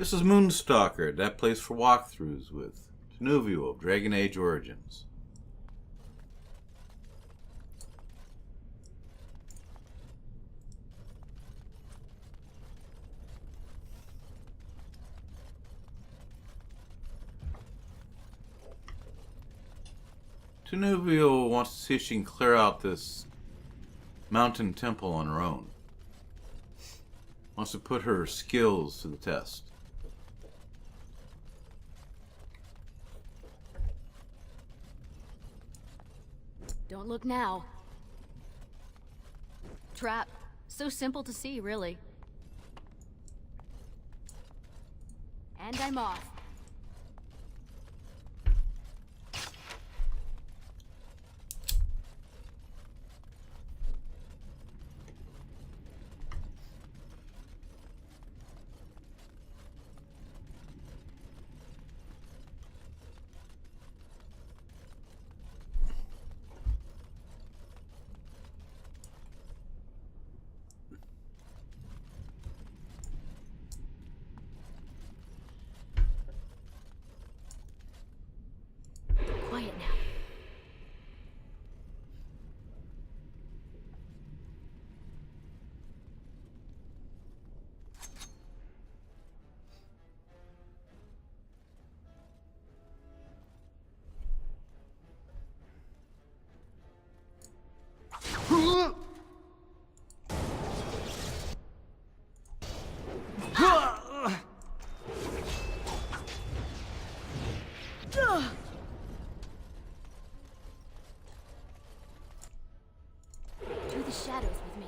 This is Moonstalker, that place for walkthroughs with Tinuvial, Dragon Age Origins. Tinuvial wants to see if she can clear out this mountain temple on her own. Wants to put her skills to the test. Don't look now. Trap. So simple to see, really. And I'm off. Quiet now. Through the shadows with me.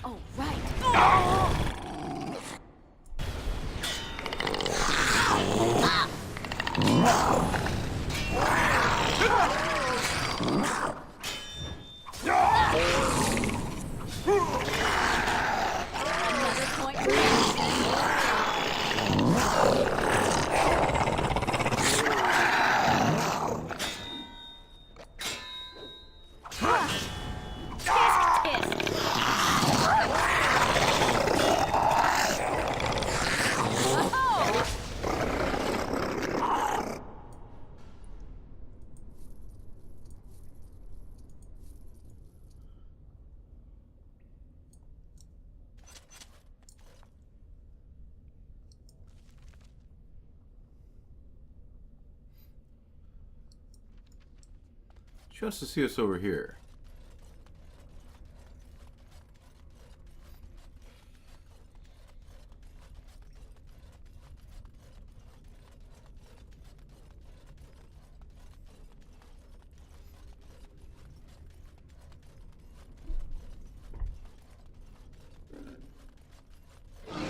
Oh, right. Another point for She wants to see us over here.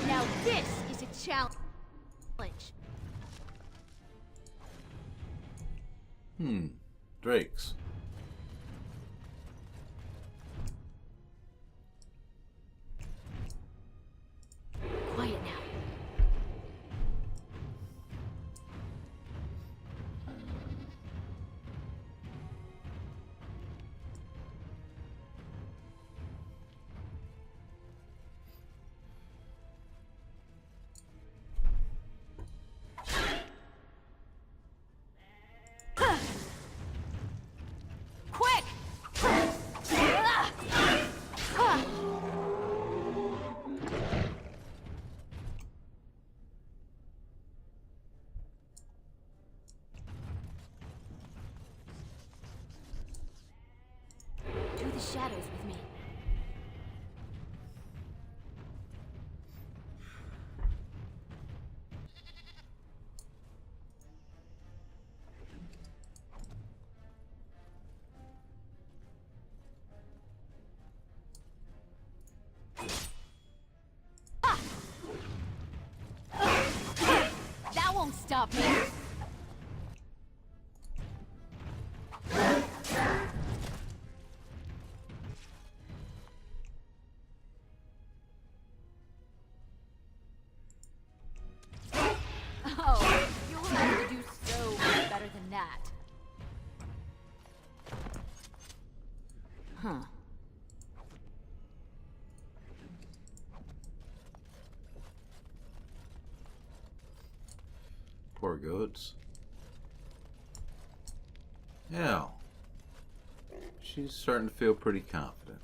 Now this is a challenge. Drakes. Quiet now. Quick! Through the shadows with me. stop me. Oh, you'll have to do so much better than that. Huh. Poor goats. Yeah. She's starting to feel pretty confident.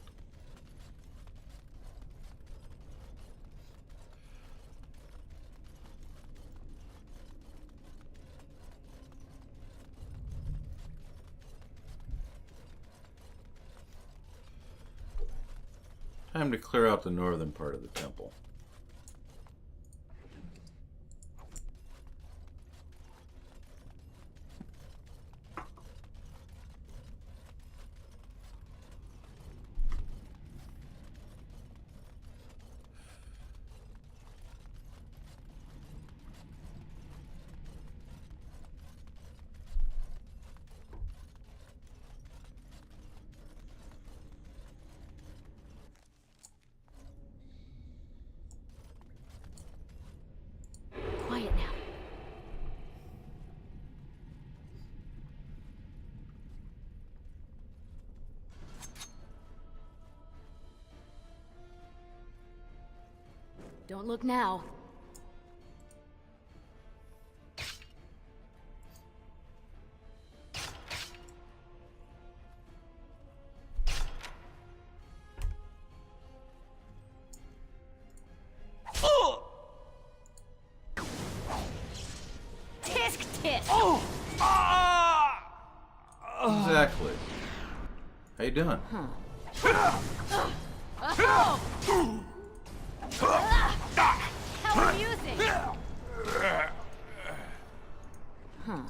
Time to clear out the northern part of the temple. Quiet now. Don't look now. Tisk tisk. Exactly. How you doing? How amusing. Huh.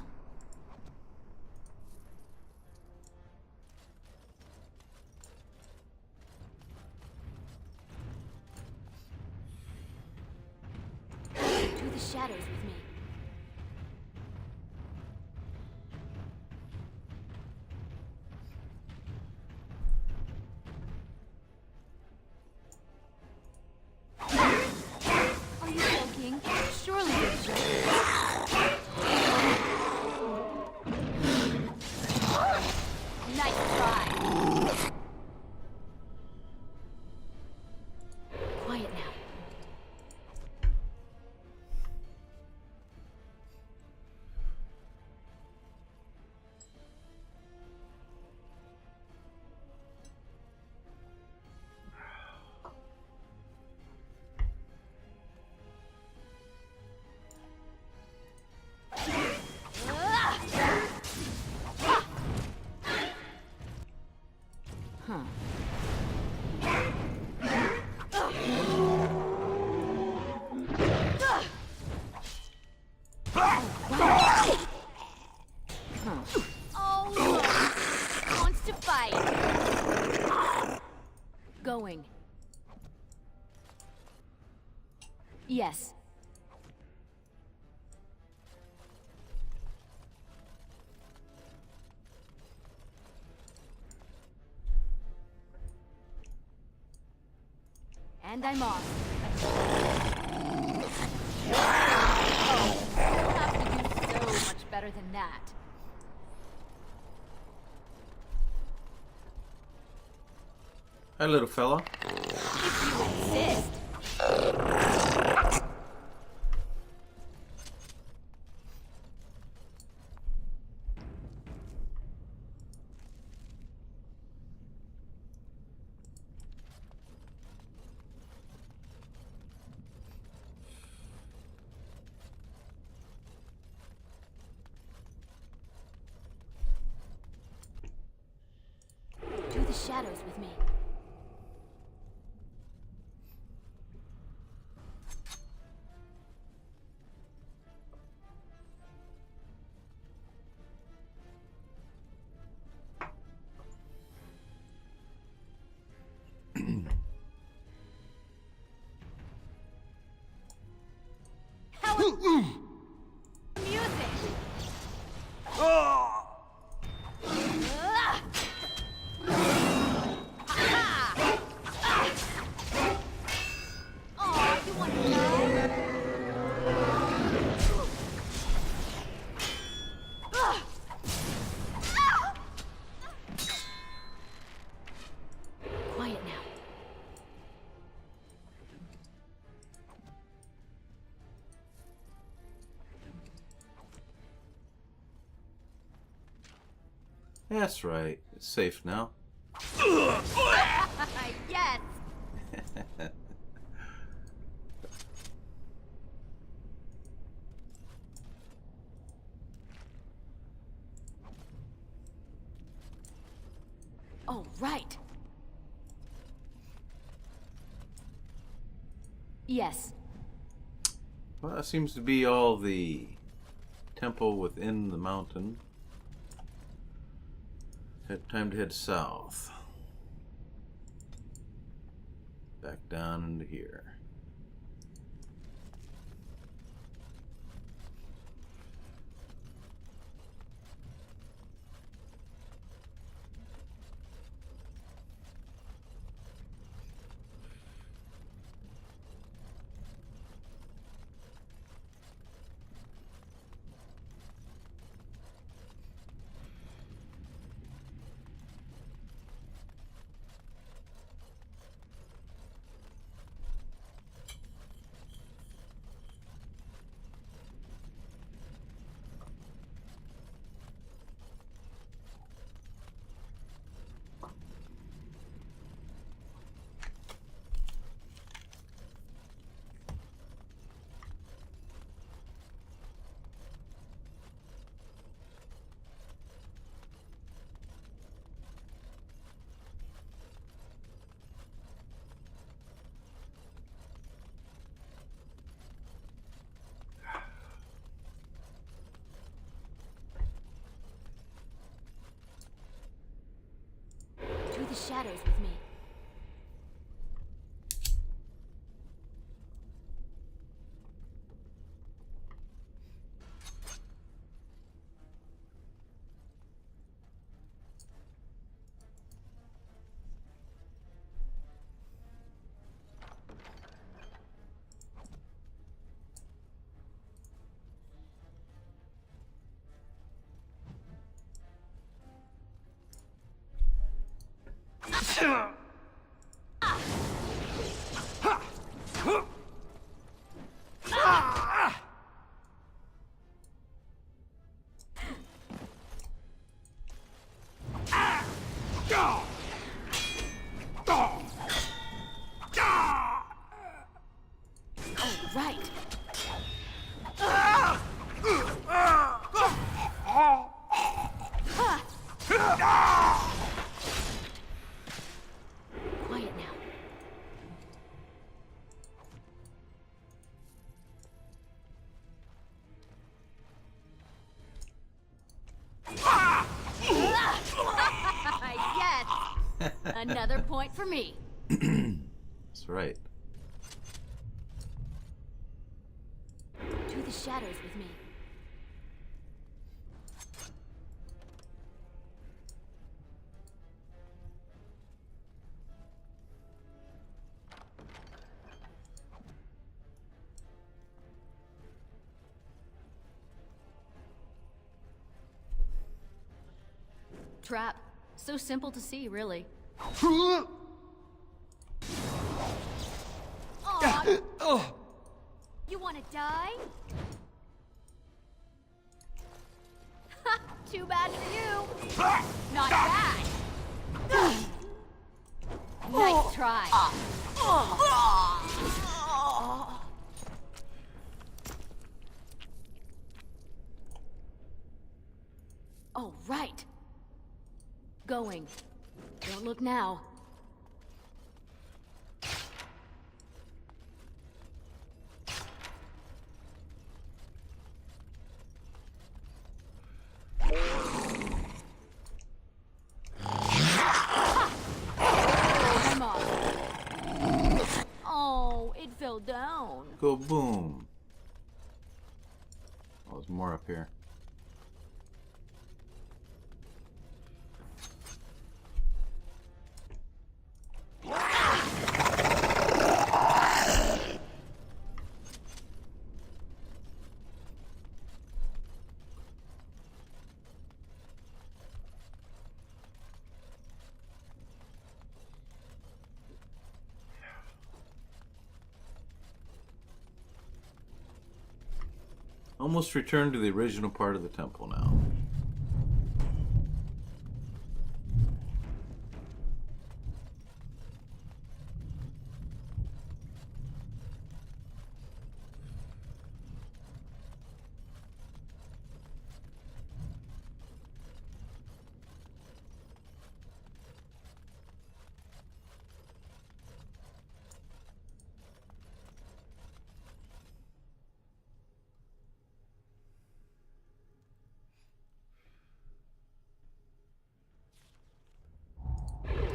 To the shadows with me. Are you joking? Surely you're joking. Nice try. Quiet now. Huh. Oh, look. Wants to fight. Going. Yes. And I'm off. Oh, you'll have to do so much better than that. Hi, little fella. If you insist. To the shadows with me. How amusing. wanna die? Quiet now. That's right. It's safe now. Yes! Oh, right. Yes. Well, that seems to be all the temple within the mountain. Time to head south. Back down into here. Through the shadows with me. Right. Quiet now. Yes. Another point for me. That's right. Through the shadows with me. Trap. So simple to see, really. Aw. You wanna die? Ha! Too bad for you. Not bad. Nice try. Oh, right. Going. Don't look now. Oh, it fell down. Go boom. Oh, there's more up here. Almost returned to the original part of the temple now.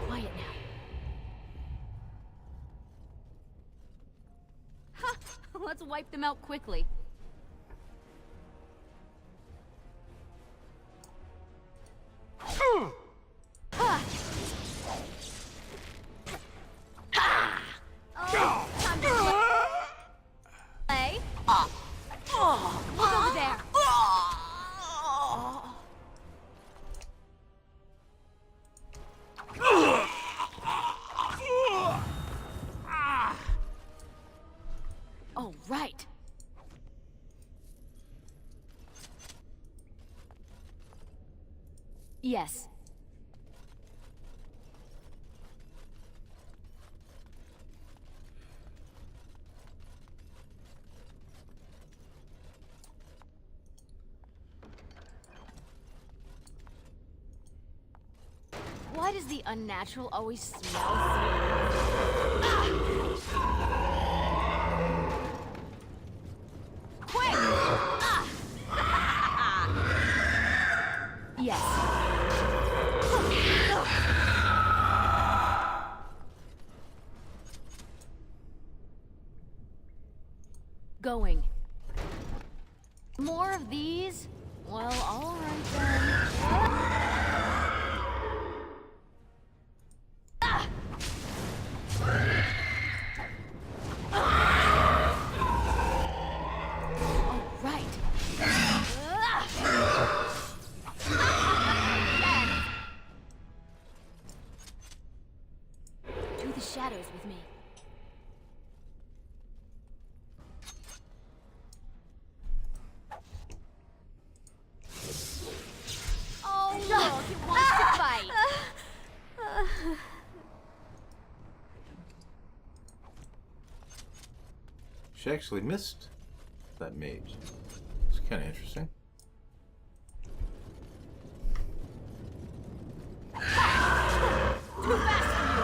Quiet now. Ha! Let's wipe them out quickly. Ha! Oh, time to play. Look over there. Oh, right. Yes. Why does the unnatural always smell so... Quick! Yes. Going. More of these? Well, all right then. Shadows with me. Oh, look, it wants to fight. She actually missed that mage. It's kind of interesting. Too fast for you.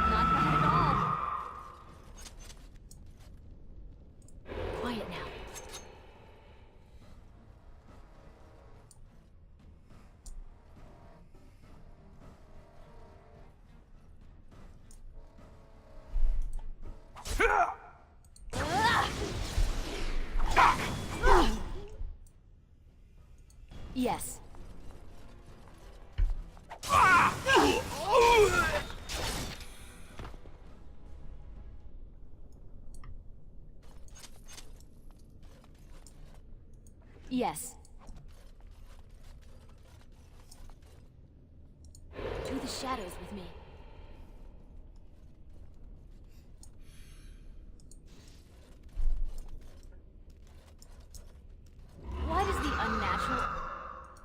Not bad at all. Quiet now. Yes. Yes. To the shadows with me. Why does the unnatural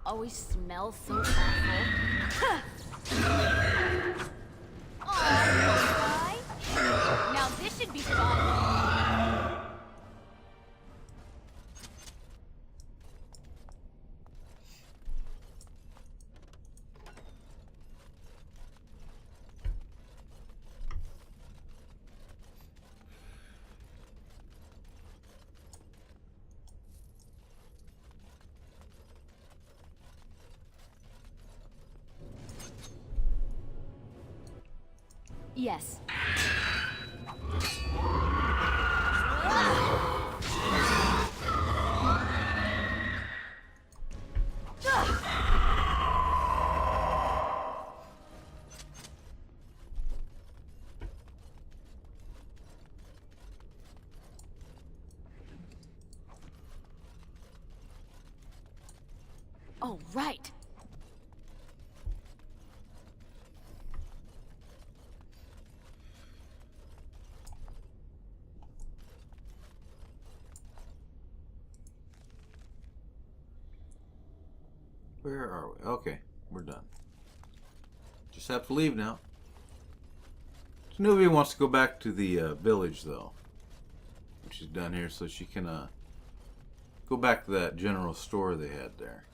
always smell so awful? Aw, guy. Now this should be fun. Yes. Oh, right. Where are we? Okay, we're done. Just have to leave now. Tinuvial wants to go back to the village, though. She's done here, so she can go back to that general store they had there.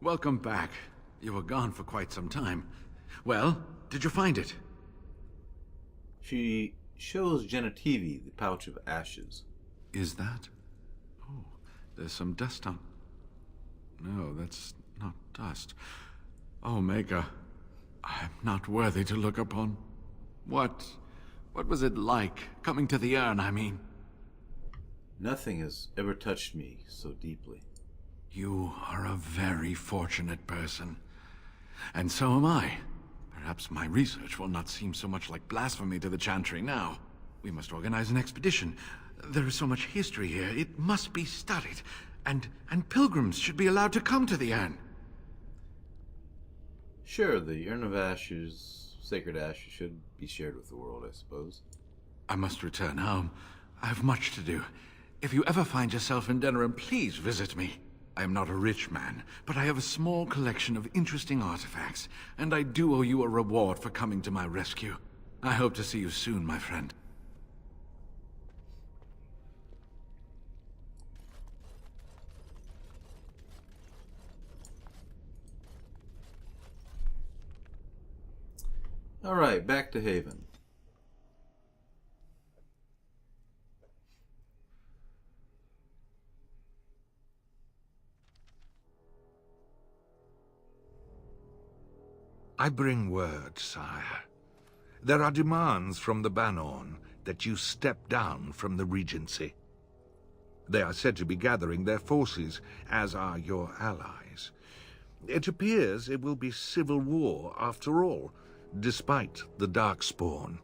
Welcome back. You were gone for quite some time. Well, did you find it? She shows Genetivi the pouch of ashes. Is that? Oh, there's some dust on... No, that's not dust. Omega, I'm not worthy to look upon. What was it like, coming to the urn, I mean? Nothing has ever touched me so deeply. You are a very fortunate person. And so am I. Perhaps my research will not seem so much like blasphemy to the Chantry now. We must organize an expedition. There is so much history here, it must be studied. And pilgrims should be allowed to come to the urn. Sure, the urn of ashes, sacred ashes, should be shared with the world, I suppose. I must return home. I have much to do. If you ever find yourself in Denerim, please visit me. I am not a rich man, but I have a small collection of interesting artifacts, and I do owe you a reward for coming to my rescue. I hope to see you soon, my friend. All right, back to Haven. I bring word, sire. There are demands from the Banorn that you step down from the Regency. They are said to be gathering their forces, as are your allies. It appears it will be civil war after all, despite the Darkspawn.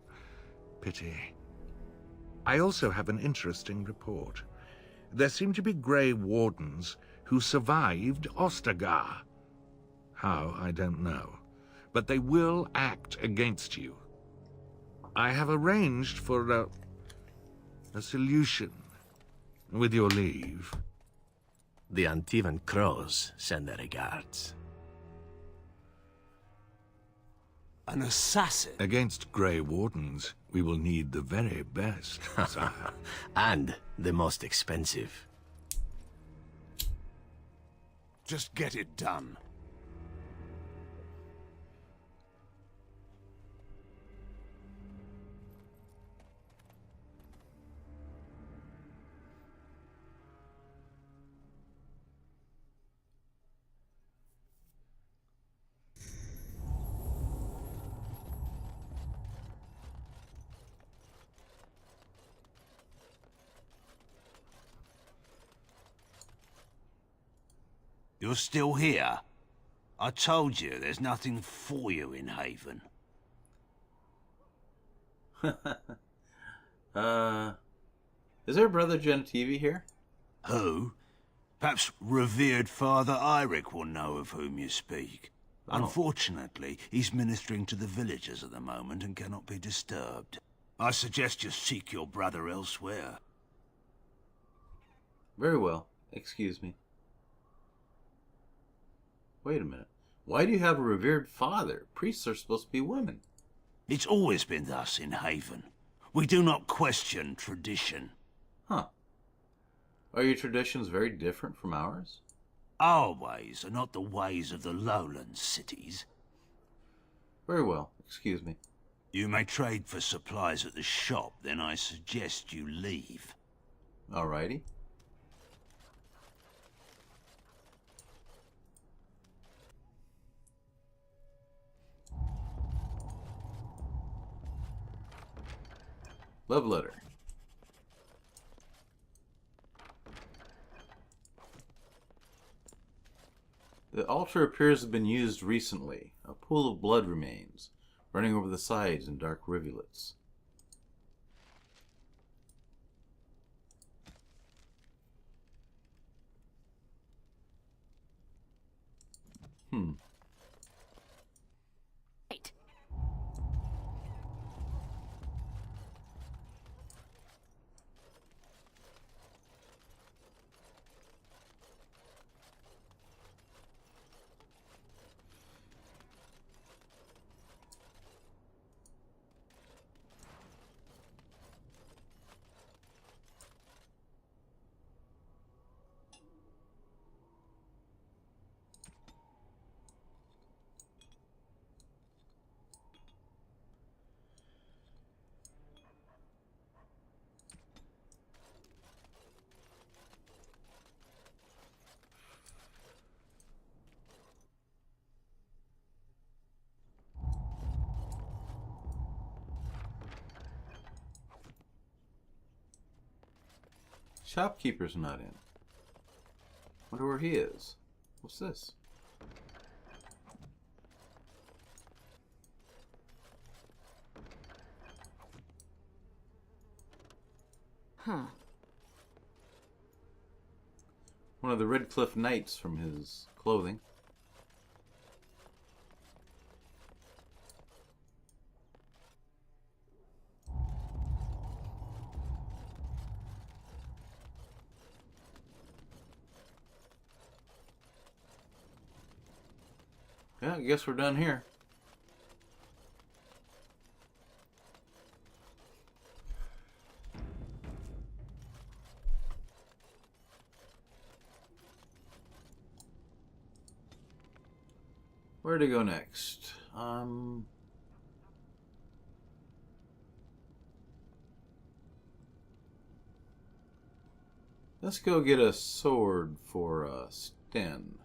Pity. I also have an interesting report. There seem to be Grey Wardens who survived Ostagar. How, I don't know. But they will act against you. I have arranged for a solution, with your leave. The Antivan Crows send their regards. An assassin? Against Grey Wardens, we will need the very best, sire. And the most expensive. Just get it done. You're still here? I told you there's nothing for you in Haven. Is our brother Genetivi here? Who? Perhaps revered Father Eirik will know of whom you speak. Oh. Unfortunately, he's ministering to the villagers at the moment and cannot be disturbed. I suggest you seek your brother elsewhere. Very well. Excuse me. Wait a minute. Why do you have a revered father? Priests are supposed to be women. It's always been thus in Haven. We do not question tradition. Huh. Are your traditions very different from ours? Our ways are not the ways of the lowland cities. Very well. Excuse me. You may trade for supplies at the shop, then I suggest you leave. Alrighty. Love letter. The altar appears to have been used recently. A pool of blood remains, running over the sides in dark rivulets. Right. Shopkeeper's not in. Wonder where he is. What's this? Huh. One of the Redcliffe Knights from his clothing. Yeah, I guess we're done here. Where to go next? Let's go get a sword for Sten.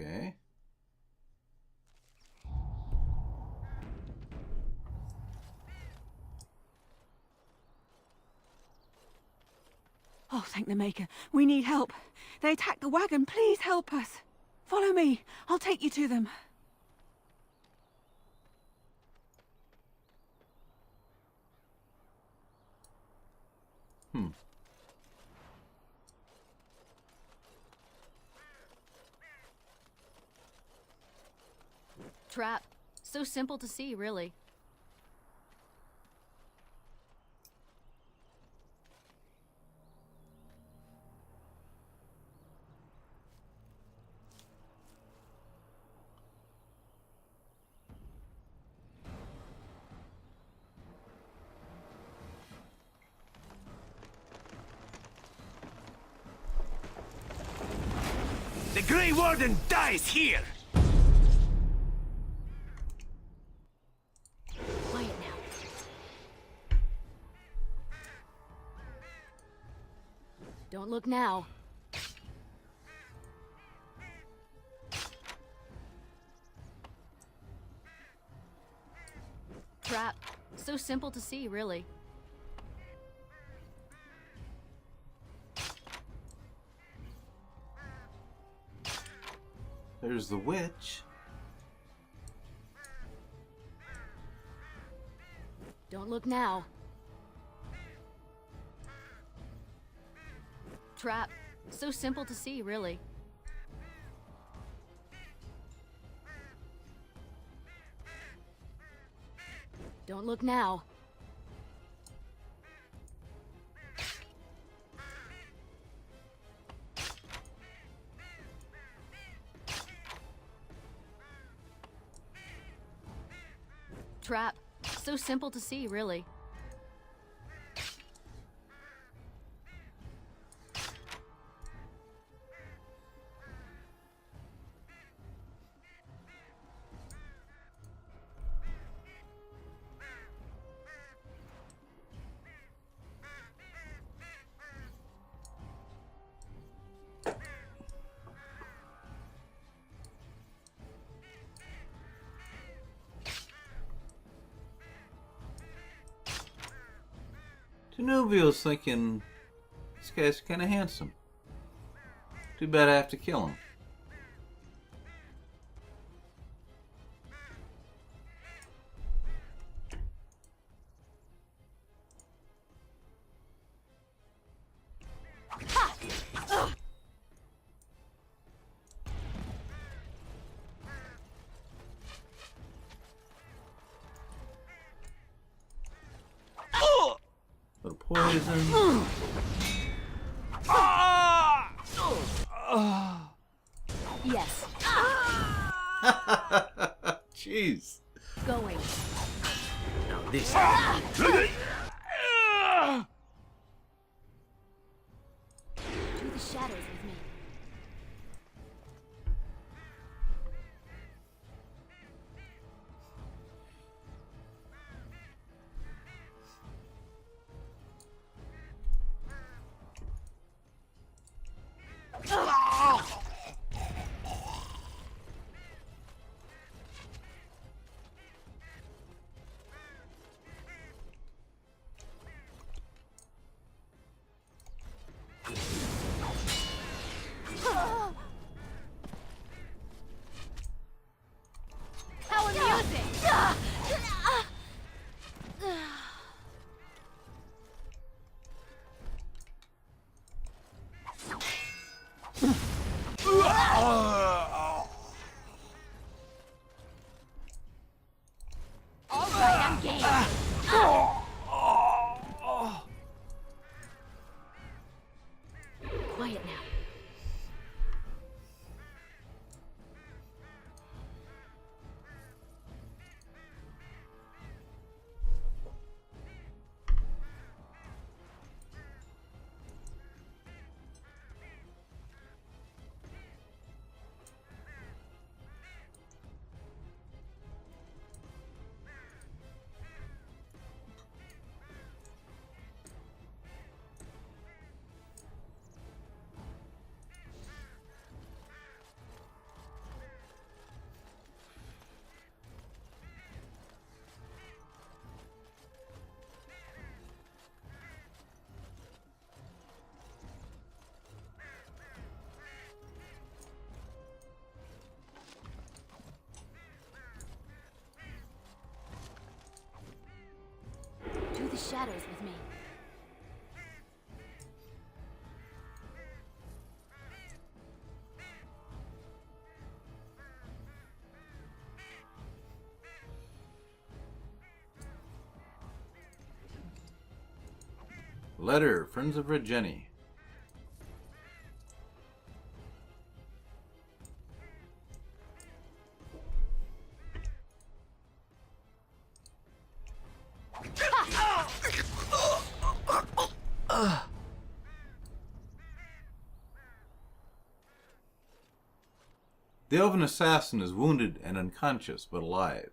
Okay. Oh, thank the Maker. We need help. They attacked the wagon. Please help us. Follow me. I'll take you to them. Trap. So simple to see, really. The Grey Warden dies here! Quiet now. Don't look now. Trap. So simple to see, really. There's the witch. Don't look now. Trap. So simple to see, really. Don't look now. trap. So simple to see, really. Tinuvial's thinking this guy's kind of handsome. Too bad I have to kill him. Little poison. Yes. Jeez. Going. Now this. To the shadows with me. How amusing! All right, I'm game. Quiet now. To the shadows with me. Letter, Friends of Red Jenny. The elven assassin is wounded and unconscious, but alive.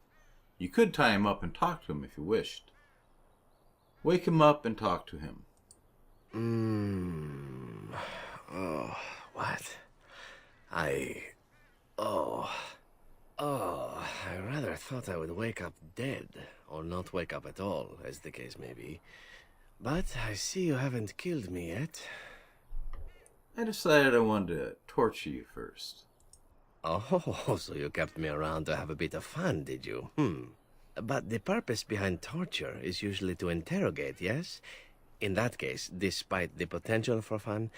You could tie him up and talk to him if you wished. Wake him up and talk to him. Oh, what? I rather thought I would wake up dead, or not wake up at all, as the case may be. But I see you haven't killed me yet. I decided I wanted to torture you first. Oh, so you kept me around to have a bit of fun, did you? But the purpose behind torture is usually to interrogate, yes? In that case, despite the potential for fun,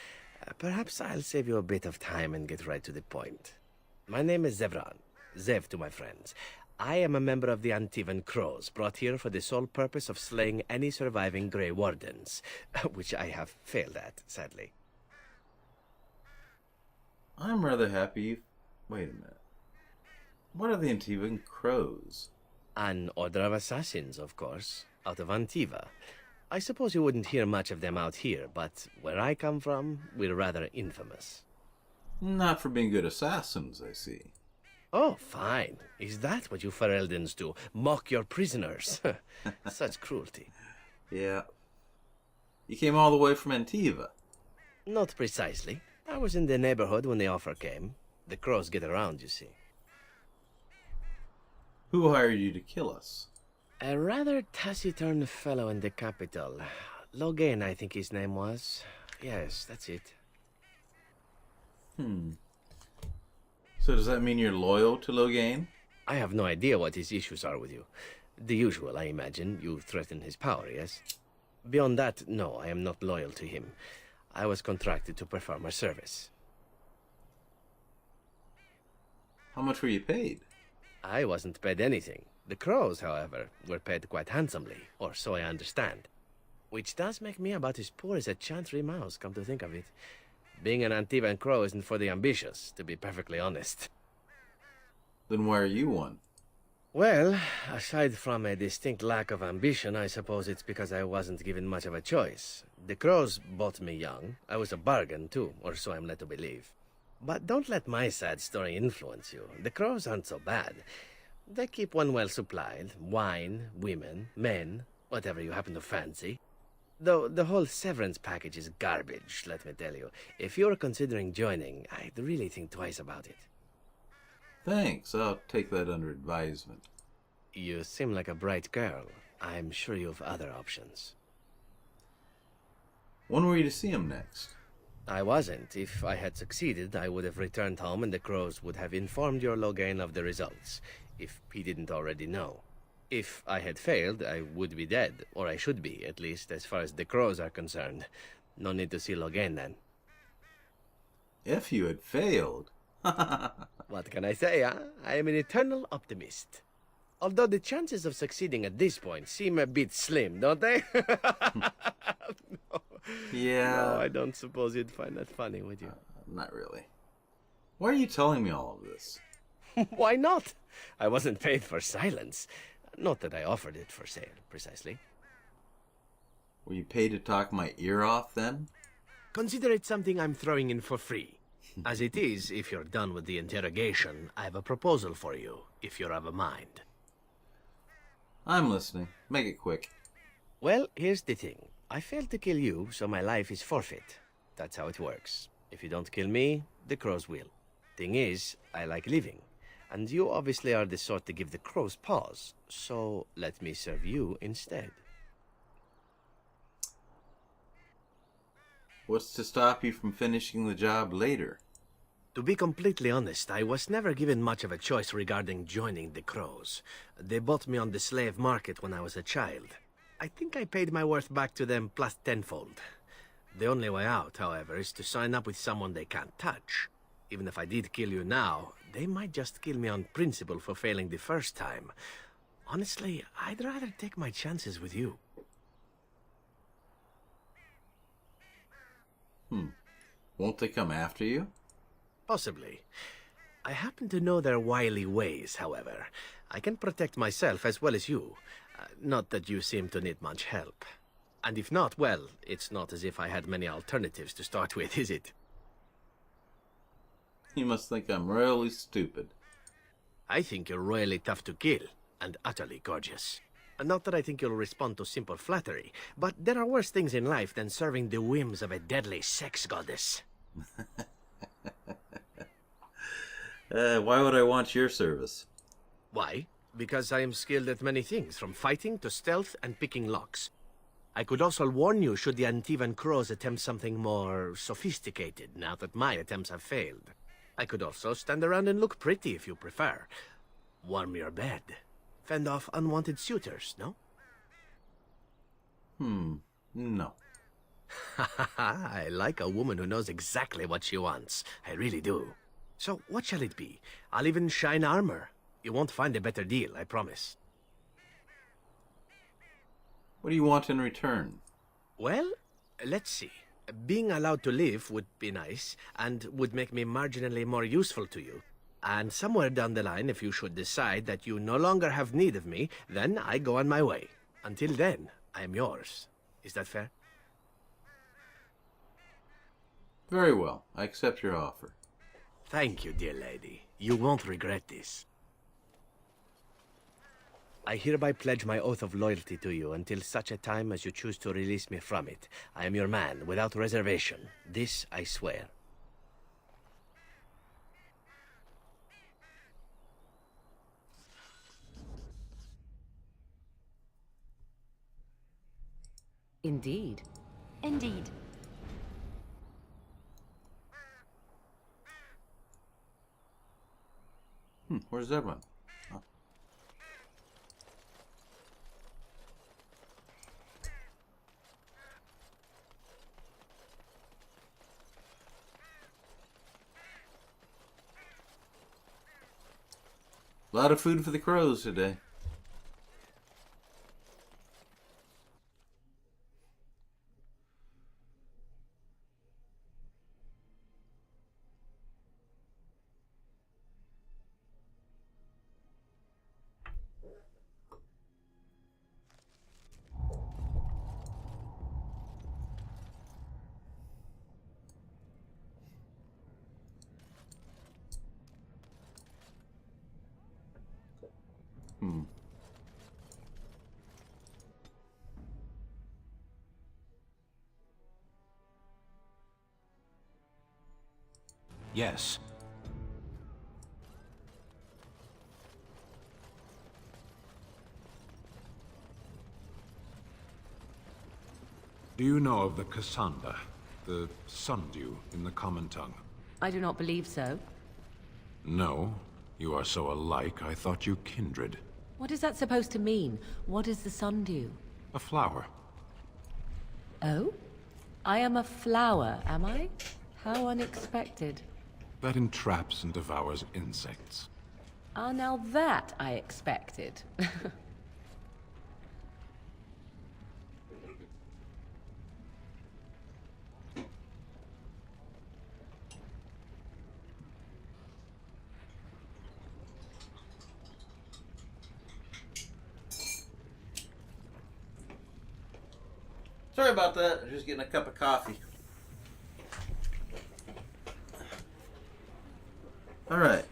perhaps I'll save you a bit of time and get right to the point. My name is Zevran. Zev to my friends. I am a member of the Antivan Crows, brought here for the sole purpose of slaying any surviving Grey Wardens, which I have failed at, sadly. I'm rather happy. Wait a minute. What are the Antivan Crows? An order of assassins, of course, out of Antiva. I suppose you wouldn't hear much of them out here, but where I come from, we're rather infamous. Not for being good assassins, I see. Oh, fine. Is that what you Fereldans do? Mock your prisoners? Such cruelty. Yeah. You came all the way from Antiva. Not precisely. I was in the neighborhood when the offer came. The crows get around, you see. Who hired you to kill us? A rather taciturn fellow in the capital. Logan, I think his name was. Yes, that's it. So does that mean you're loyal to Logain? I have no idea what his issues are with you. The usual, I imagine. You threaten his power, yes? Beyond that, no, I am not loyal to him. I was contracted to perform a service. How much were you paid? I wasn't paid anything. The crows, however, were paid quite handsomely, or so I understand. Which does make me about as poor as a chantry mouse, come to think of it. Being an Antivan crow isn't for the ambitious, to be perfectly honest. Then why are you one? Well, aside from a distinct lack of ambition, I suppose it's because I wasn't given much of a choice. The crows bought me young. I was a bargain, too, or so I'm led to believe. But don't let my sad story influence you. The crows aren't so bad. They keep one well supplied. Wine, women, men, whatever you happen to fancy. Though the whole severance package is garbage, let me tell you. If you're considering joining, I'd really think twice about it. Thanks, I'll take that under advisement. You seem like a bright girl. I'm sure you have other options. When were you to see him next? I wasn't. If I had succeeded, I would have returned home and the crows would have informed your Logain of the results, if he didn't already know. If I had failed, I would be dead, or I should be, at least as far as the crows are concerned. No need to see Logain then. If you had failed? What can I say, huh? I am an eternal optimist. Although the chances of succeeding at this point seem a bit slim, don't they? No. Yeah. No, I don't suppose you'd find that funny, would you? Not really. Why are you telling me all of this? Why not? I wasn't paid for silence. Not that I offered it for sale, precisely. Were you paid to talk my ear off, then? Consider it something I'm throwing in for free. As it is, if you're done with the interrogation, I have a proposal for you, if you're of a mind. I'm listening. Make it quick. Well, here's the thing. I failed to kill you, so my life is forfeit. That's how it works. If you don't kill me, the crows will. Thing is, I like living. And you obviously are the sort to give the crows pause. So, let me serve you instead. What's to stop you from finishing the job later? To be completely honest, I was never given much of a choice regarding joining the crows. They bought me on the slave market when I was a child. I think I paid my worth back to them plus tenfold. The only way out, however, is to sign up with someone they can't touch. Even if I did kill you now, they might just kill me on principle for failing the first time. Honestly, I'd rather take my chances with you. Won't they come after you? Possibly. I happen to know their wily ways, however. I can protect myself as well as you. Not that you seem to need much help. And if not, well, it's not as if I had many alternatives to start with, is it? You must think I'm royally stupid. I think you're royally tough to kill, and utterly gorgeous. Not that I think you'll respond to simple flattery, but there are worse things in life than serving the whims of a deadly sex goddess. Why would I want your service? Why? Because I am skilled at many things, from fighting to stealth and picking locks. I could also warn you should the Antivan crows attempt something more sophisticated, now that my attempts have failed. I could also stand around and look pretty if you prefer. Warm your bed. Fend off unwanted suitors, no? No. I like a woman who knows exactly what she wants. I really do. So, what shall it be? I'll even shine armor. You won't find a better deal, I promise. What do you want in return? Well, let's see. Being allowed to live would be nice, and would make me marginally more useful to you. And somewhere down the line, if you should decide that you no longer have need of me, then I go on my way. Until then, I am yours. Is that fair? Very well. I accept your offer. Thank you, dear lady. You won't regret this. I hereby pledge my oath of loyalty to you until such a time as you choose to release me from it. I am your man, without reservation. This I swear. Indeed. Indeed. Where's everyone? Oh. A lot of food for the crows today. Yes. Do you know of the Cassandra, the sundew in the common tongue? I do not believe so. No. You are so alike, I thought you kindred. What is that supposed to mean? What is the sundew? A flower. Oh? I am a flower, am I? How unexpected. That entraps and devours insects. Ah, now that I expected. Sorry about that. I'm just getting a cup of coffee. All right.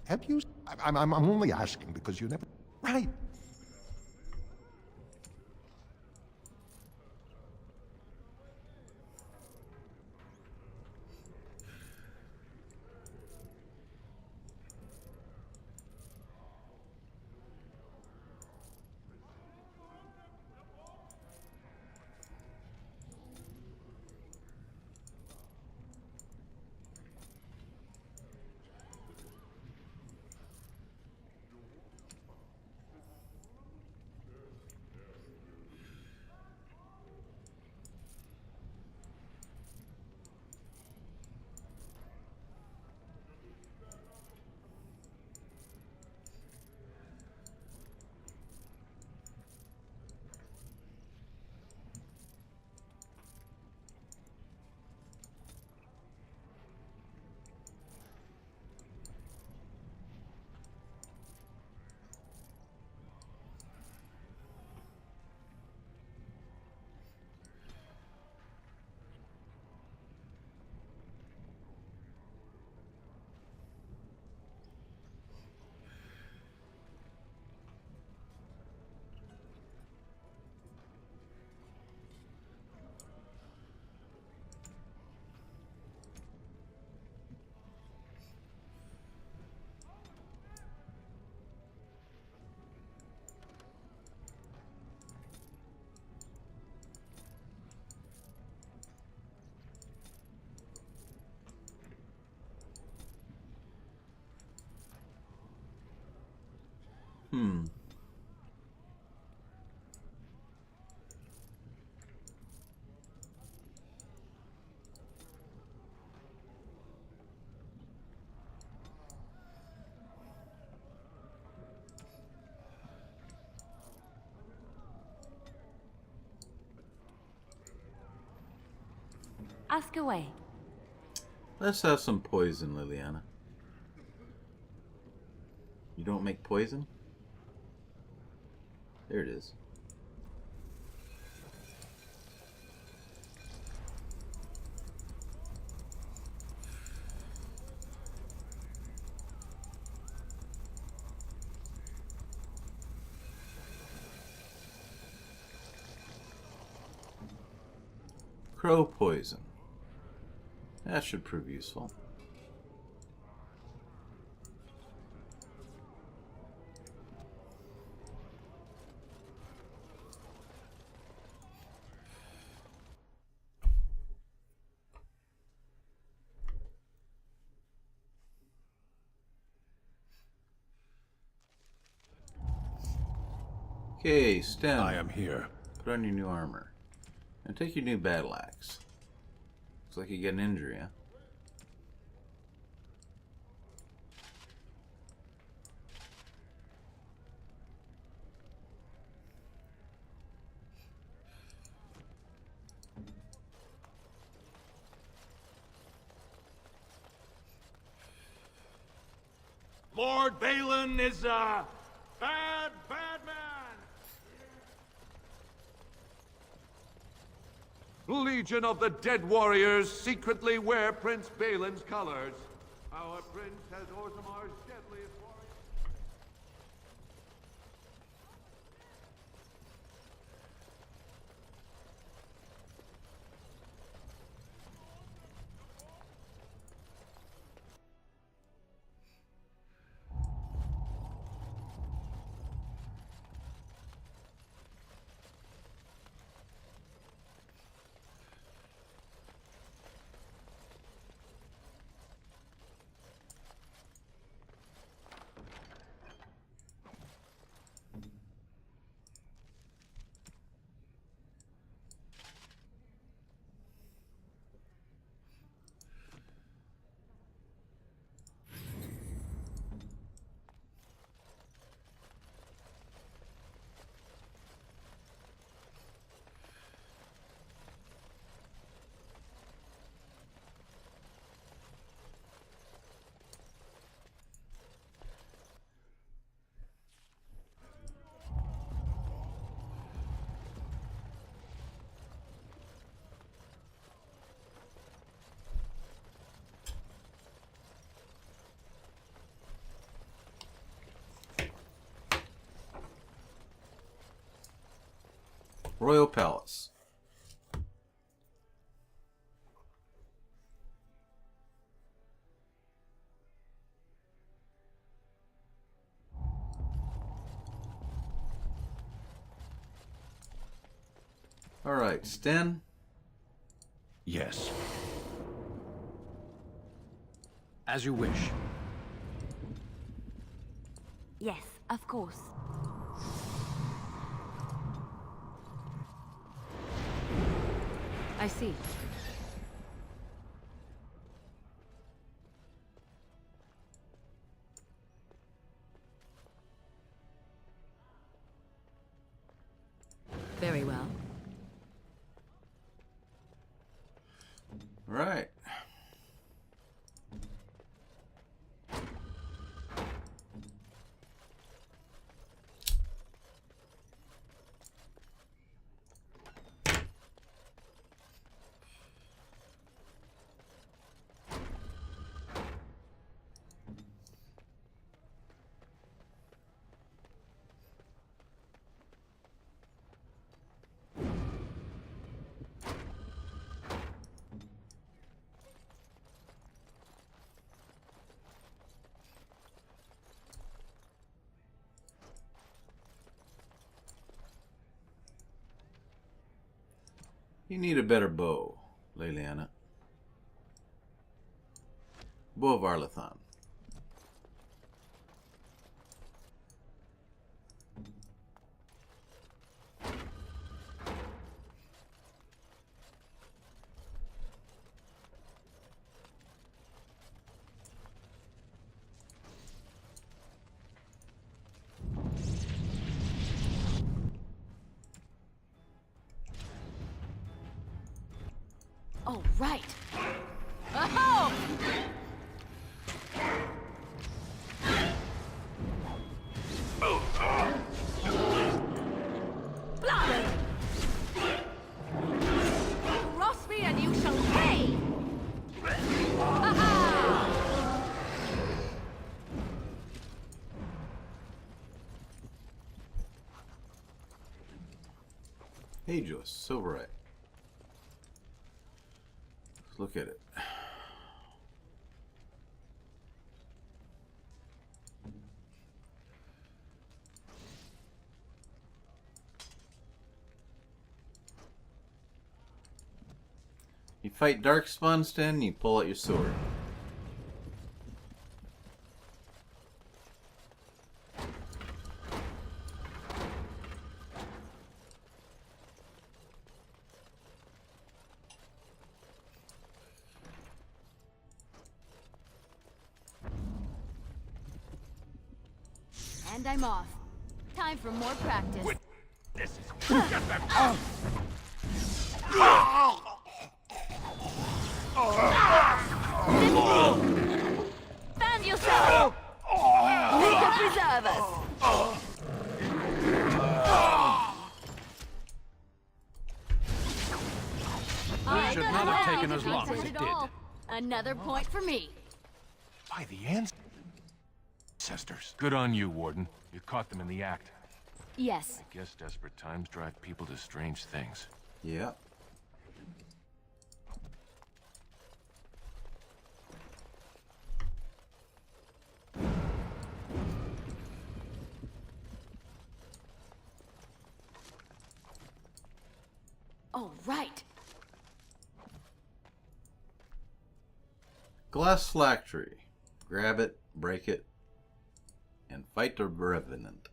Have you? I'm only asking because you never. Right. Ask away. Let's have some poison, Liliana. You don't make poison? There it is. Crow poison. That should prove useful. Okay, Sten. I am here. Put on your new armor. And take your new battle axe. Looks like you get an injury, huh? Lord Balin is a bad, bad man! Legion of the Dead Warriors secretly wear Prince Balin's colors. Our prince has Orzamar's deadliest warrior. Royal Palace. All right, Sten. Yes. As you wish. Yes, of course. I see. Very well. Right. You need a better bow, Liliana. Bow of Arlathon. Oh, right. Oh! Blood! Cross me and you shall pay! Ha-ha! Ageless, Silverite. Let's look at it. You fight Darkspawn, Stan, and you pull out your sword. And I'm off. Time for more practice. This is... Get them! Fan yourself! We can preserve us! This should not have taken as long as it did. Another point for me. By the ancestors. Good on you, Warden. You caught them in the act. Yes. I guess desperate times drive people to strange things. Yeah. Oh, right. Glass phylactery. Grab it, break it, and fight the Revenant.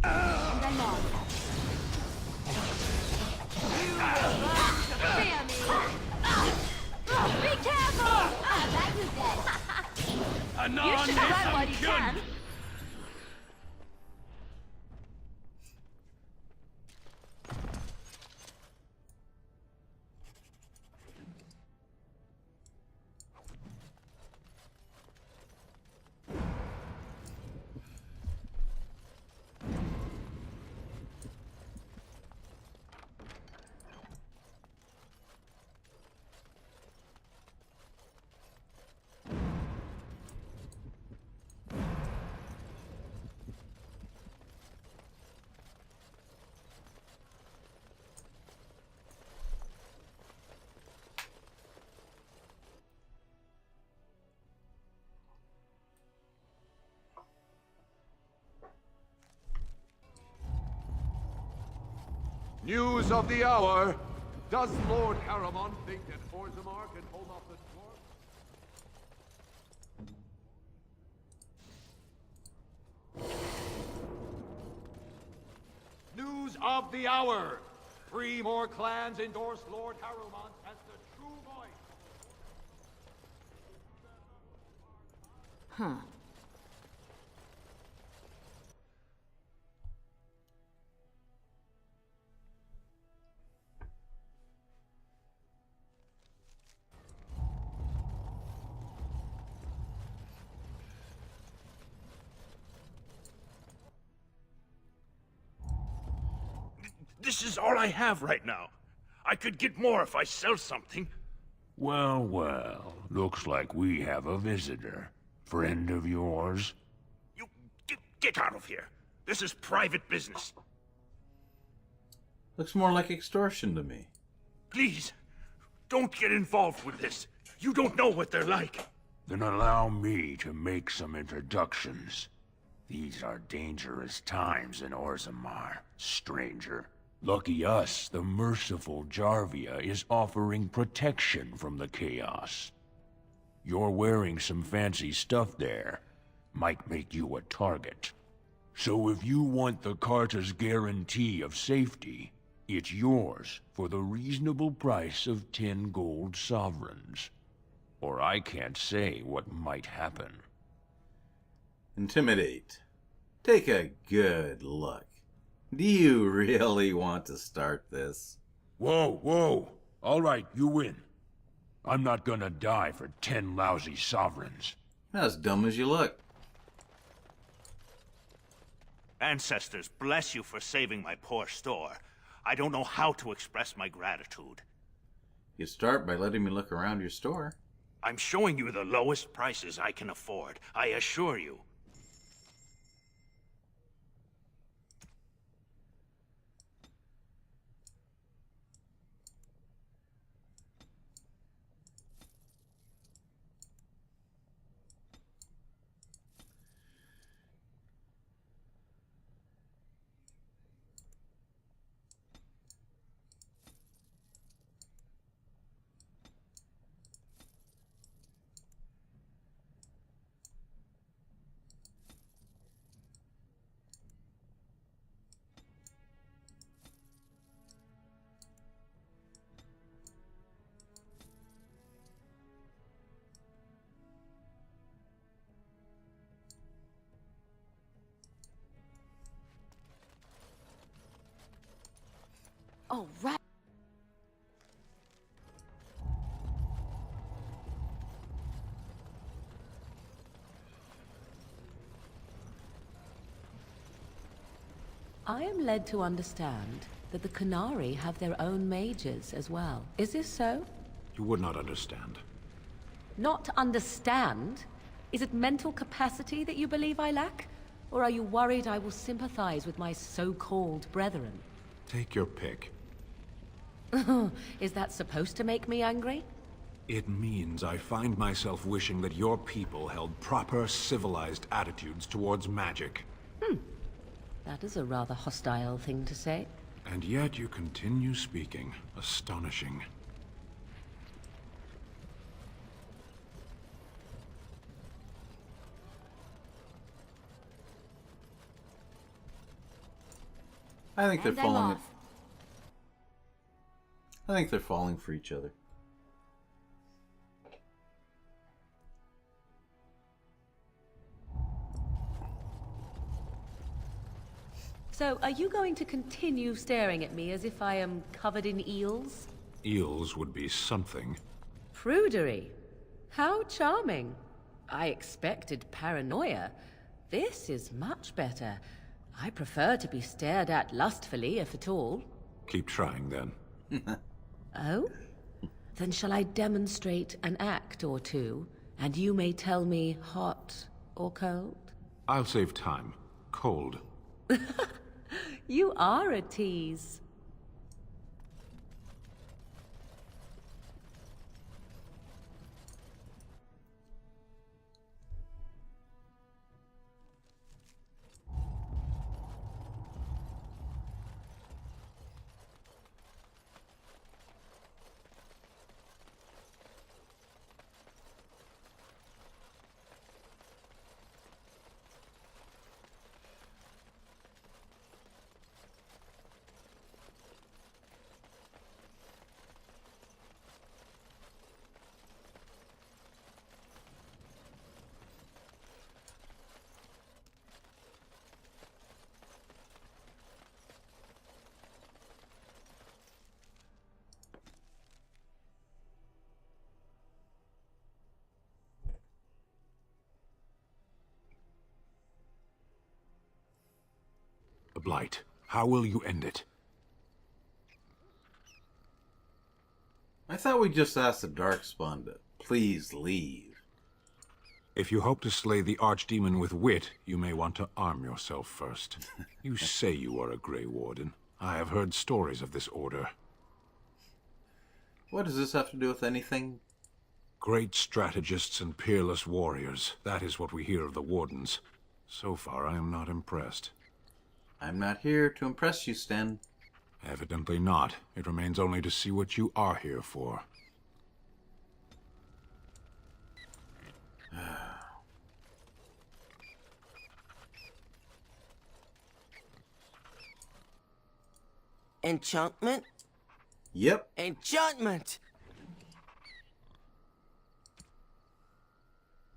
And I'm off. Fear me. Be careful! That was dead. You should run while you can. News of the hour. Does Lord Harriman think that Orzammar can hold off the dwarf? News of the hour. 3 more clans endorse Lord Harriman as the true voice. Huh. This is all I have right now. I could get more if I sell something. Well, well, looks like we have a visitor. Friend of yours? You get out of here. This is private business. Looks more like extortion to me. Please, don't get involved with this. You don't know what they're like. Then allow me to make some introductions. These are dangerous times in Orzammar, stranger. Lucky us, the merciful Jarvia is offering protection from the chaos. You're wearing some fancy stuff there. Might make you a target. So if you want the Carta's guarantee of safety, it's yours for the reasonable price of 10 gold sovereigns. Or I can't say what might happen. Intimidate. Take a good look. Do you really want to start this? Whoa, whoa. All right, you win. I'm not gonna die for 10 lousy sovereigns. Not as dumb as you look. Ancestors, bless you for saving my poor store. I don't know how to express my gratitude. You start by letting me look around your store. I'm showing you the lowest prices I can afford, I assure you. Oh, right. I am led to understand that the Qunari have their own mages as well. Is this so? You would not understand. Not understand? Is it mental capacity that you believe I lack? Or are you worried I will sympathize with my so-called brethren? Take your pick. Is that supposed to make me angry? It means I find myself wishing that your people held proper, civilized attitudes towards magic. That is a rather hostile thing to say. And yet you continue speaking. Astonishing. I think they're And I'm falling. off. I think they're falling for each other. So, are you going to continue staring at me as if I am covered in eels? Eels would be something. Prudery. How charming. I expected paranoia. This is much better. I prefer to be stared at lustfully, if at all. Keep trying, then. Oh? Then shall I demonstrate an act or two, and you may tell me hot or cold? I'll save time. Cold. You are a tease. The Blight. How will you end it? I thought we just asked the Darkspawn to please leave. If you hope to slay the Archdemon with wit, you may want to arm yourself first. You say you are a Grey Warden. I have heard stories of this order. What does this have to do with anything? Great strategists and peerless warriors. That is what we hear of the Wardens. So far, I am not impressed. I'm not here to impress you, Sten. Evidently not. It remains only to see what you are here for. Enchantment? Yep. Enchantment!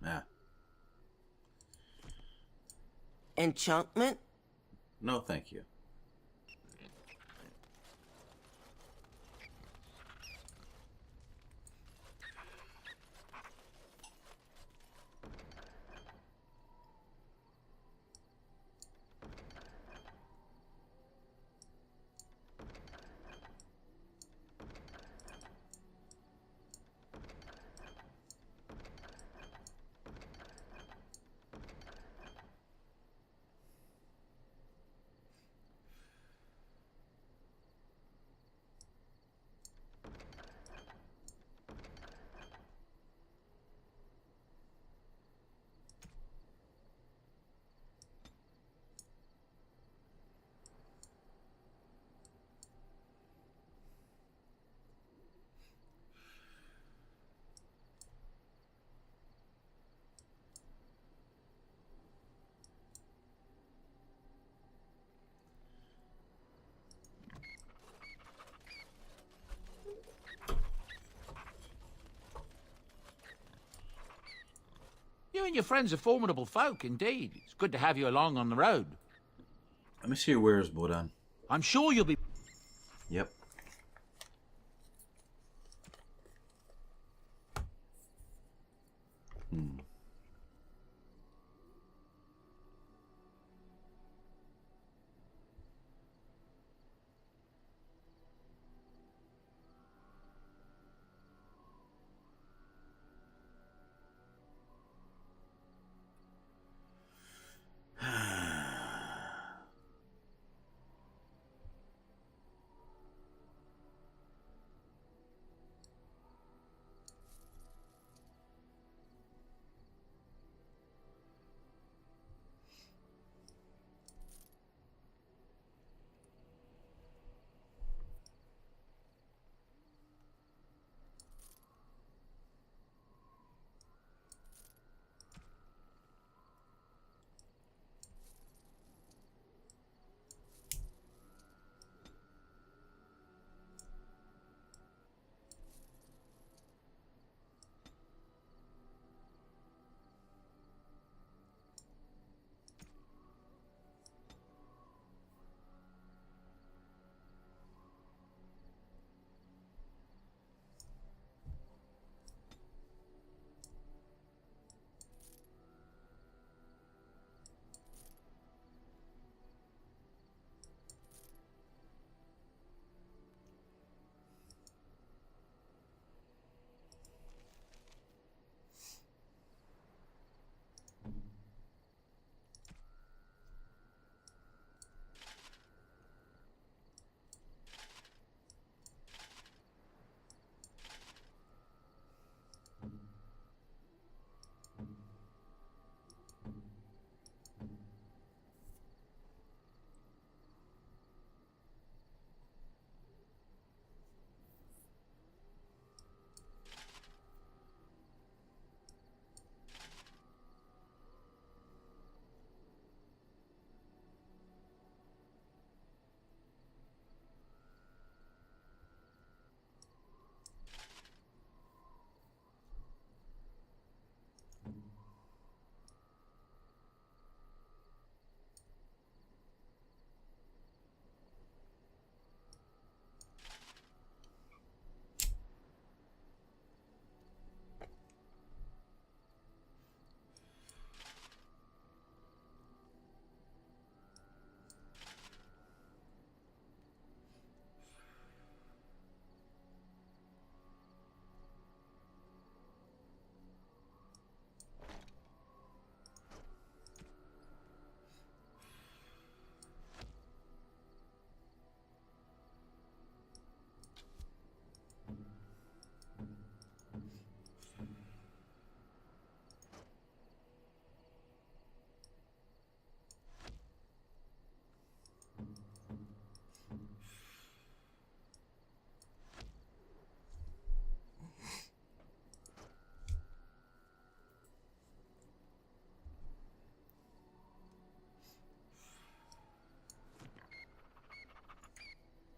Yeah. Enchantment? No, thank you. You and your friends are formidable folk, indeed. It's good to have you along on the road. Let me see your wares, Bodan. I'm sure you'll be... Yep.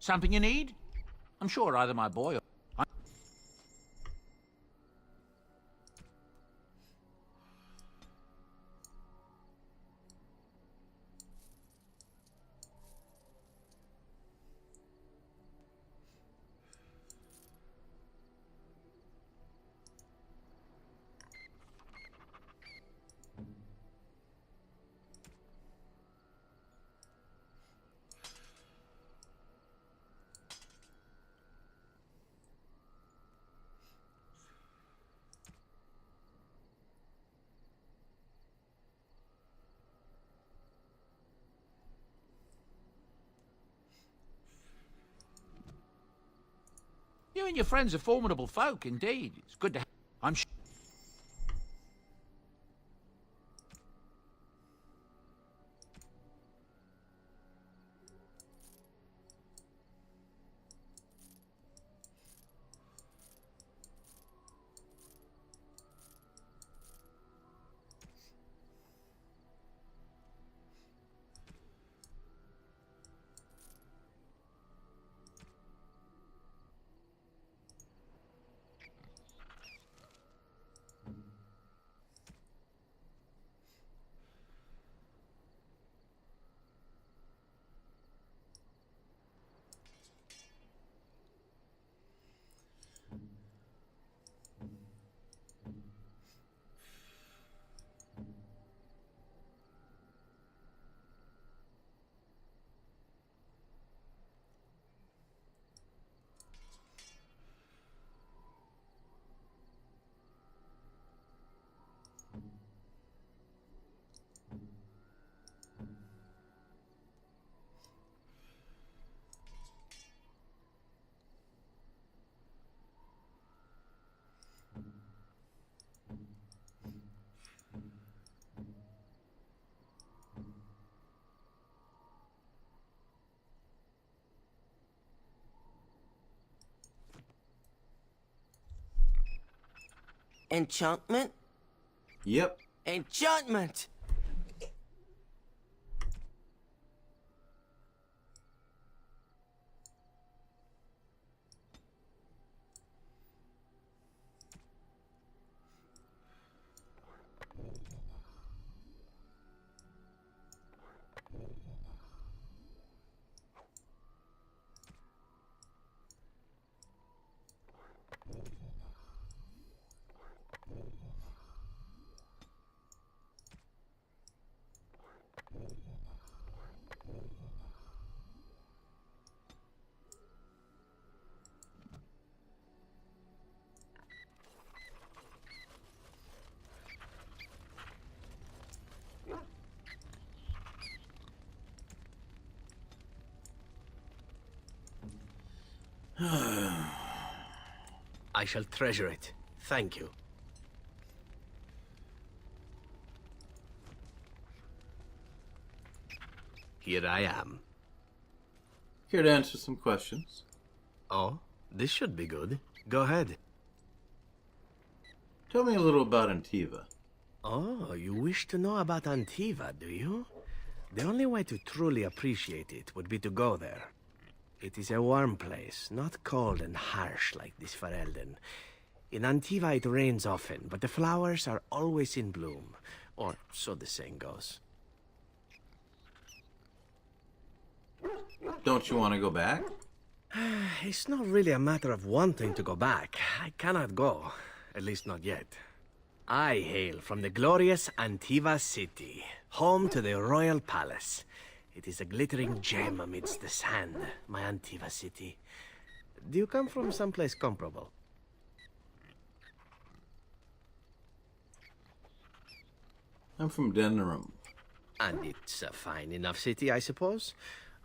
Something you need? I'm sure either my boy or... You and your friends are formidable folk, indeed. It's good to have... I'm sure... Enchantment? Yep. Enchantment! I shall treasure it. Thank you. Here I am. Here to answer some questions. Oh, this should be good. Go ahead. Tell me a little about Antiva. Oh, you wish to know about Antiva, do you? The only way to truly appreciate it would be to go there. It is a warm place, not cold and harsh like this Ferelden. In Antiva it rains often, but the flowers are always in bloom. Or so the saying goes. Don't you want to go back? It's not really a matter of wanting to go back. I cannot go. At least not yet. I hail from the glorious Antiva city, home to the royal palace. It is a glittering gem amidst the sand, my Antiva city. Do you come from someplace comparable? I'm from Denerim. And it's a fine enough city, I suppose?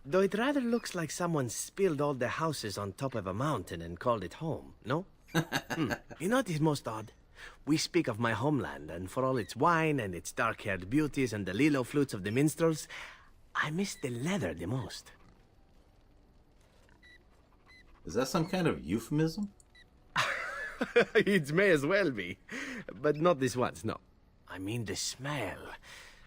Though it rather looks like someone spilled all the houses on top of a mountain and called it home, no? You know what is most odd? We speak of my homeland, and for all its wine and its dark-haired beauties and the lilo flutes of the minstrels, I miss the leather the most. Is that some kind of euphemism? It may as well be. But not this once, no. I mean the smell.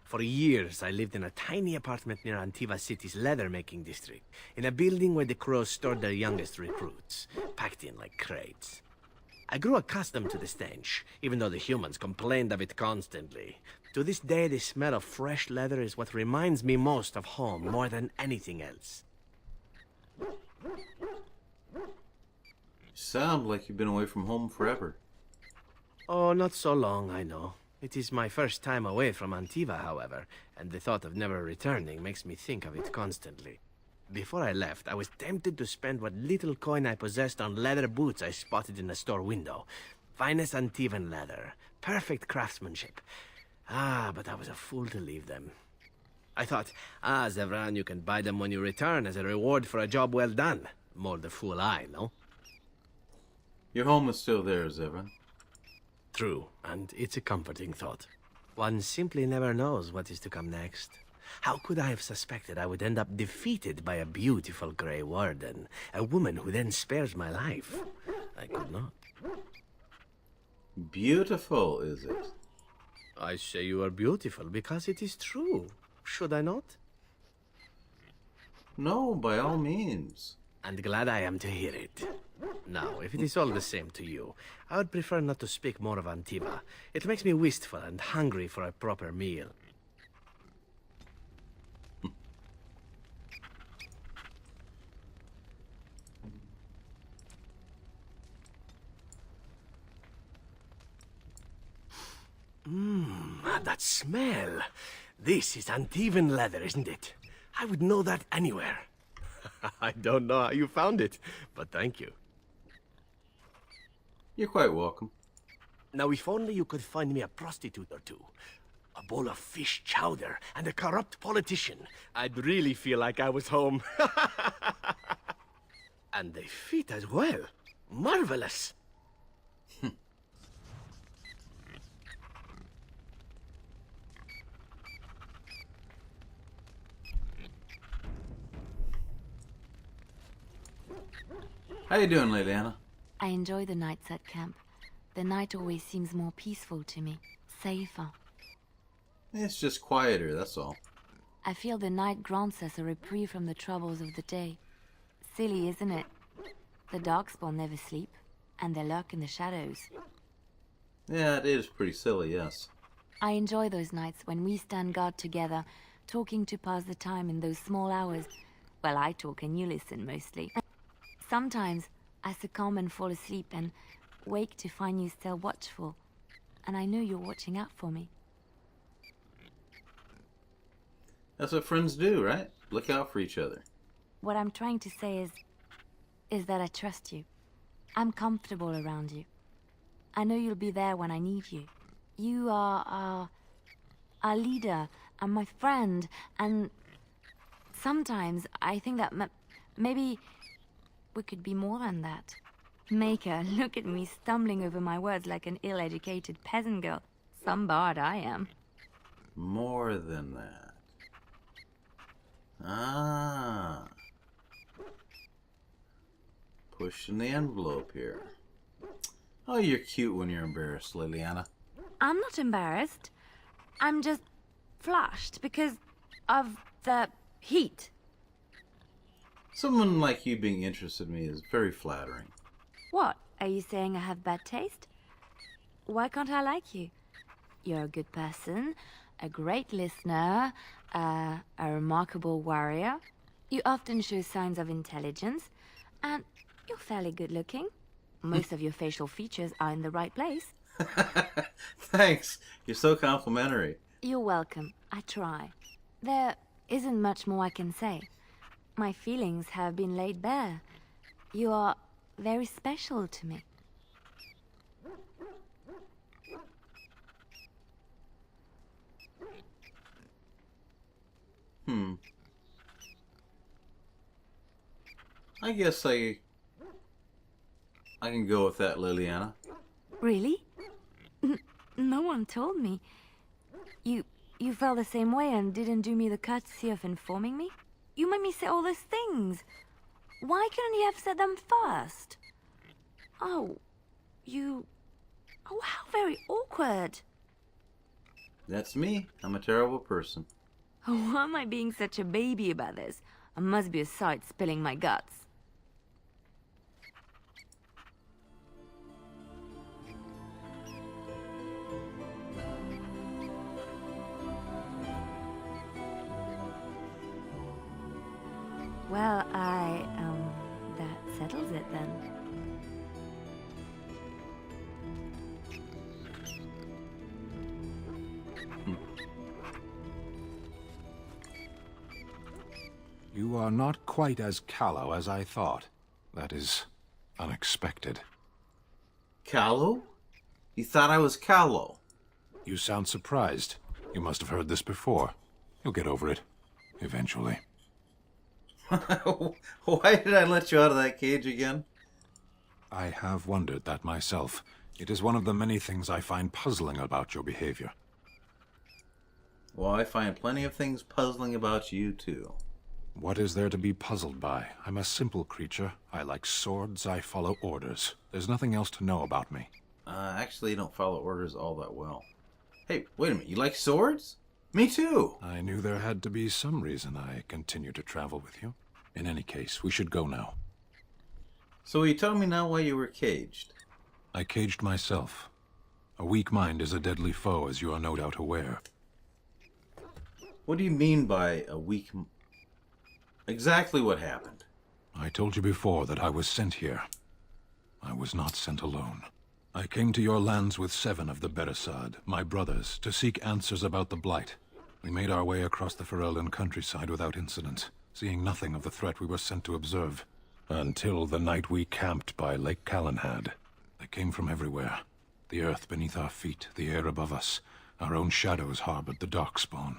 For years, I lived in a tiny apartment near Antiva City's leather-making district, in a building where the crows stored their youngest recruits, packed in like crates. I grew accustomed to the stench, even though the humans complained of it constantly. To this day, the smell of fresh leather is what reminds me most of home, more than anything else. You sound like you've been away from home forever. Oh, not so long, I know. It is my first time away from Antiva, however, and the thought of never returning makes me think of it constantly. Before I left, I was tempted to spend what little coin I possessed on leather boots I spotted in a store window. Finest Antivan leather, perfect craftsmanship. But I was a fool to leave them. I thought, Zevran, you can buy them when you return as a reward for a job well done. More the fool I, no? Your home is still there, Zevran. True, and it's a comforting thought. One simply never knows what is to come next. How could I have suspected I would end up defeated by a beautiful Grey Warden, a woman who then spares my life? I could not. Beautiful, is it? I say you are beautiful because it is true. Should I not? No, by all means. And glad I am to hear it. Now, if it is all the same to you, I would prefer not to speak more of Antiva. It makes me wistful and hungry for a proper meal. That smell. This is Antivan leather, isn't it? I would know that anywhere. I don't know how you found it, but thank you. You're quite welcome. Now, if only you could find me a prostitute or two, a bowl of fish chowder, and a corrupt politician, I'd really feel like I was home. And they fit as well. Marvelous. How you doing, Lady Anna? I enjoy the nights at camp. The night always seems more peaceful to me, safer. It's just quieter, that's all. I feel the night grants us a reprieve from the troubles of the day. Silly, isn't it? The Darkspawn never sleep, and they lurk in the shadows. Yeah, it is pretty silly, yes. I enjoy those nights when we stand guard together, talking to pass the time in those small hours. Well, I talk and you listen mostly. Sometimes I succumb and fall asleep and wake to find you still watchful. And I know you're watching out for me. That's what friends do, right? Look out for each other. What I'm trying to say is that I trust you. I'm comfortable around you. I know you'll be there when I need you. You are our leader and my friend, and sometimes I think that maybe we could be more than that. Maker, look at me stumbling over my words like an ill-educated peasant girl. Some bard I am. More than that. Ah. Pushing the envelope here. Oh, you're cute when you're embarrassed, Liliana. I'm not embarrassed. I'm just flushed because of the heat. Someone like you being interested in me is very flattering. What? Are you saying I have bad taste? Why can't I like you? You're a good person, a great listener, a remarkable warrior. You often show signs of intelligence, and you're fairly good looking. Most of your facial features are in the right place. Thanks. You're so complimentary. You're welcome. I try. There isn't much more I can say. My feelings have been laid bare. You are very special to me. I guess I can go with that, Liliana. Really? No one told me. You felt the same way and didn't do me the courtesy of informing me? You made me say all those things. Why couldn't you have said them first? Oh, how very awkward. That's me. I'm a terrible person. Why am I being such a baby about this? I must be a sight spilling my guts. Well, that settles it then. You are not quite as callow as I thought. That is unexpected. Callow? You thought I was callow? You sound surprised. You must have heard this before. You'll get over it. Eventually. Why did I let you out of that cage again? I have wondered that myself. It is one of the many things I find puzzling about your behavior. Well, I find plenty of things puzzling about you, too. What is there to be puzzled by? I'm a simple creature. I like swords, I follow orders. There's nothing else to know about me. Actually, you don't follow orders all that well. Hey, wait a minute, you like swords? Me too! I knew there had to be some reason I continue to travel with you. In any case, we should go now. So will you tell me now why you were caged? I caged myself. A weak mind is a deadly foe, as you are no doubt aware. What do you mean by a weak... Exactly what happened? I told you before that I was sent here. I was not sent alone. I came to your lands with 7 of the Beresad, my brothers, to seek answers about the Blight. We made our way across the Ferelden countryside without incident, seeing nothing of the threat we were sent to observe. Until the night we camped by Lake Calenhad. They came from everywhere. The earth beneath our feet, the air above us. Our own shadows harbored the Darkspawn.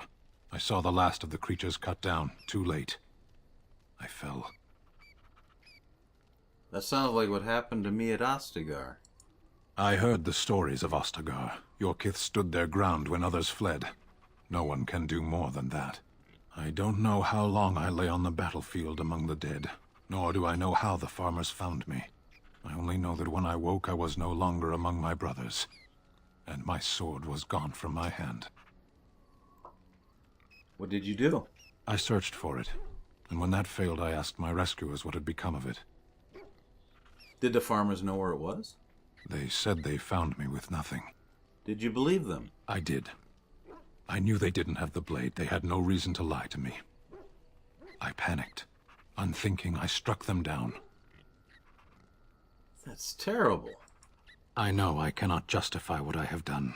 I saw the last of the creatures cut down, too late. I fell. That sounds like what happened to me at Ostagar. I heard the stories of Ostagar. Your kith stood their ground when others fled. No one can do more than that. I don't know how long I lay on the battlefield among the dead, nor do I know how the farmers found me. I only know that when I woke I was no longer among my brothers, and my sword was gone from my hand. What did you do? I searched for it, and when that failed I asked my rescuers what had become of it. Did the farmers know where it was? They said they found me with nothing. Did you believe them? I did. I knew they didn't have the blade. They had no reason to lie to me. I panicked. Unthinking, I struck them down. That's terrible. I know I cannot justify what I have done.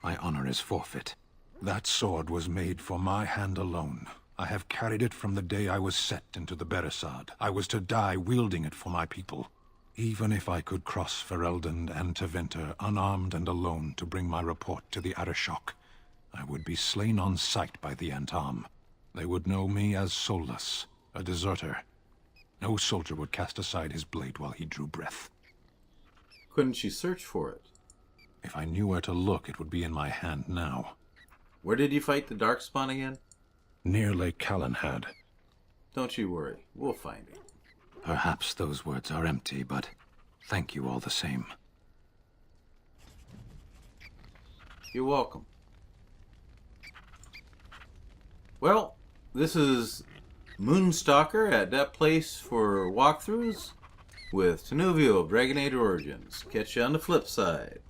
My honor is forfeit. That sword was made for my hand alone. I have carried it from the day I was set into the Beresad. I was to die wielding it for my people. Even if I could cross Ferelden and Tevinter unarmed and alone to bring my report to the Arishok, I would be slain on sight by the Antam. They would know me as soulless, a deserter. No soldier would cast aside his blade while he drew breath. Couldn't you search for it? If I knew where to look, it would be in my hand now. Where did you fight the Darkspawn again? Near Lake Calenhad. Don't you worry, we'll find it. Perhaps those words are empty, but thank you all the same. You're welcome. Well, this is Moonstalker at that place for walkthroughs with Tinuvial, Dragon Age Origins. Catch you on the flip side.